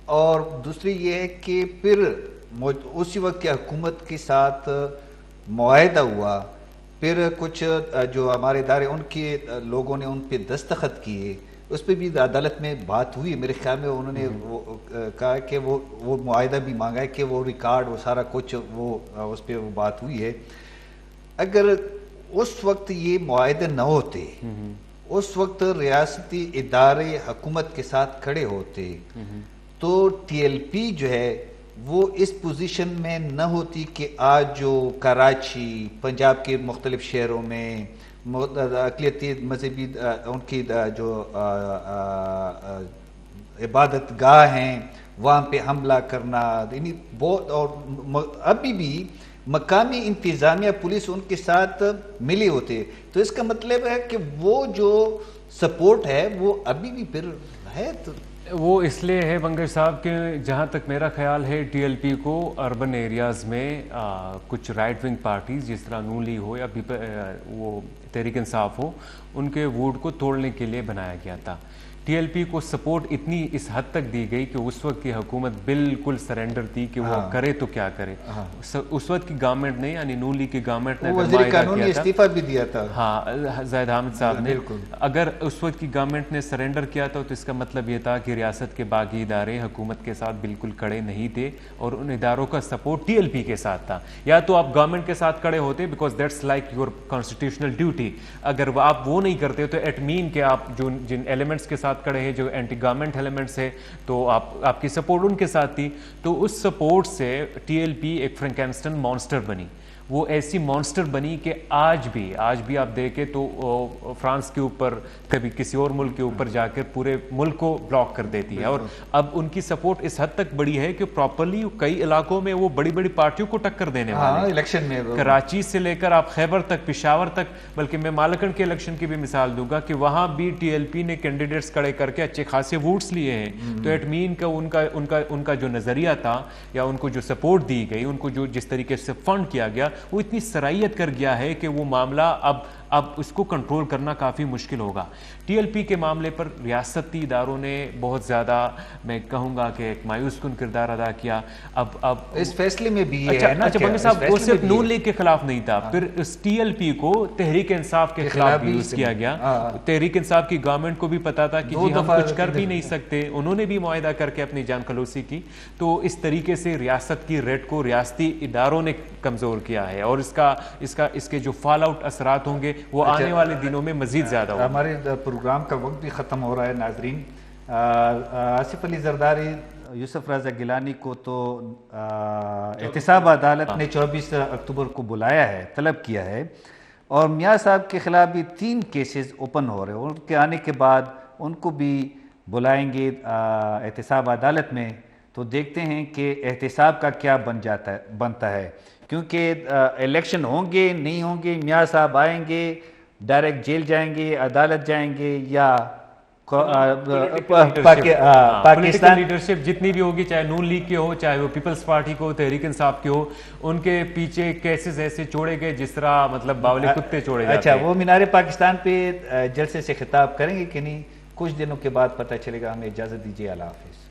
اور دوسری یہ ہے کہ پھر اسی وقت کی حکومت کے ساتھ معاہدہ ہوا، پھر کچھ جو ہمارے ادارے ان کے لوگوں نے ان پہ دستخط کیے، اس پہ بھی عدالت میں بات ہوئی. میرے خیال میں انہوں نے کہا کہ وہ معاہدہ بھی مانگا ہے کہ وہ ریکارڈ وہ سارا کچھ وہ اس پہ وہ بات ہوئی ہے. اگر اس وقت یہ معاہدے نہ ہوتے، اس وقت ریاستی ادارے حکومت کے ساتھ کھڑے ہوتے تو ٹی ایل پی جو ہے وہ اس پوزیشن میں نہ ہوتی کہ آج جو کراچی، پنجاب کے مختلف شہروں میں اقلیتی مذہبی ان کی جو عبادت گاہ ہیں وہاں پہ حملہ کرنا، یعنی بہت. اور ابھی بھی مقامی انتظامیہ پولیس ان کے ساتھ ملی ہوتے، تو اس کا مطلب ہے کہ وہ جو سپورٹ ہے وہ ابھی بھی پھر ہے. تو وہ اس لیے ہے بنگش صاحب کہ جہاں تک میرا خیال ہے ٹی ایل پی کو اربن ایریاز میں کچھ رائٹ ونگ پارٹیز جس طرح نون لیگ ہو یا وہ تحریک انصاف ہو، ان کے ووٹ کو توڑنے کے لیے بنایا گیا تھا. ٹی ایل پی کو سپورٹ اتنی اس حد تک دی گئی کہ اس وقت کی حکومت بالکل سرنڈر تھی کہ وہ کرے تو کیا کرے. اس وقت کی گورنمنٹ نے یعنی نون لیگ کی گورنمنٹ نے وزیر قانون نے استعفیٰ بھی دیا تھا. ہاں، زاہد حامد صاحب نے. اگر اس وقت کی گورنمنٹ نے سرنڈر کیا تھا تو اس کا مطلب یہ تھا کہ ریاست کے باقی ادارے حکومت کے ساتھ بالکل کھڑے نہیں تھے اور ان اداروں کا سپورٹ ٹی ایل پی کے ساتھ تھا. یا تو آپ گورنمنٹ کے ساتھ کھڑے ہوتے because that's like your constitutional duty. اگر آپ وہ نہیں کرتے تو ایٹ مین کہ آپ جن ایلیمنٹس کے ساتھ کھڑے ہیں جو اینٹی گورنمنٹ ایلیمنٹس ہے تو آپ کی سپورٹ ان کے ساتھ تھی. تو اس سپورٹ سے ٹی ایل پی ایک فرینکینسٹن مانسٹر بنی. وہ ایسی مانسٹر بنی کہ آج بھی آپ دیکھیں تو فرانس کے اوپر، کبھی کسی اور ملک کے اوپر جا کر پورے ملک کو بلاک کر دیتی ہے. اور اب ان کی سپورٹ اس حد تک بڑی ہے کہ پراپرلی کئی علاقوں میں وہ بڑی بڑی پارٹیوں کو ٹکر دینے والے ہیں الیکشن میں. کراچی سے لے کر آپ خیبر تک، پشاور تک، بلکہ میں مالکن کے الیکشن کی بھی مثال دوں گا کہ وہاں بھی ٹی ایل پی نے کینڈیڈیٹس کھڑے کر کے اچھے خاصے ووٹس لیے ہیں. تو ایٹ مین کا ان کا جو نظریہ تھا یا ان کو جو سپورٹ دی گئی، ان کو جو جس طریقے سے فنڈ کیا گیا، وہ اتنی صلاحیت کر گیا ہے کہ وہ معاملہ اب اس کو کنٹرول کرنا کافی مشکل ہوگا. ٹی ایل پی کے معاملے پر ریاستی اداروں نے بہت زیادہ، میں کہوں گا کہ ایک مایوس کن کردار ادا کیا. اب اس فیصلے میں بھی اچھا بنگے صاحب وہ صرف نون لیگ کے خلاف نہیں تھا، پھر اس ٹی ایل پی کو تحریک انصاف کے خلاف بھی یوز کیا گیا. تحریک انصاف کی گورنمنٹ کو بھی پتا تھا کہ ہم کچھ کر بھی نہیں سکتے، انہوں نے بھی معاہدہ کر کے اپنی جان خلوصی کی. تو اس طریقے سے ریاست کی ریٹ کو ریاستی اداروں نے کمزور کیا ہے اور اس کے جو فال آؤٹ اثرات ہوں گے وہ آنے والے دنوں میں مزید زیادہ ہوگا. ہمارے پروگرام کا وقت بھی ختم ہو رہا ہے ناظرین. آصف علی زرداری، یوسف رضا گیلانی کو تو احتساب عدالت نے 24 اکتوبر کو بلایا ہے، طلب کیا ہے، اور میاں صاحب کے خلاف بھی 3 کیسز اوپن ہو رہے ہیں. ان کے آنے کے بعد ان کو بھی بلائیں گے احتساب عدالت میں. تو دیکھتے ہیں کہ احتساب کا کیا بنتا ہے، کیونکہ الیکشن ہوں گے نہیں ہوں گے، میاں صاحب آئیں گے، ڈائریکٹ جیل جائیں گے، عدالت جائیں گے، یا پاکستان لیڈرشپ جتنی بھی ہوگی، چاہے نون لیگ کے ہو، چاہے وہ پیپلز پارٹی کو، تحریک انصاف کے ہو، ان کے پیچھے کیسز ایسے چھوڑے گئے جس طرح مطلب باولی کتے چھوڑے جاتے ہیں. اچھا، وہ مینار پاکستان پہ جلسے سے خطاب کریں گے کہ نہیں؟ کچھ دنوں کے بعد پتہ چلے گا. ہمیں اجازت دیجیے، اللہ حافظ.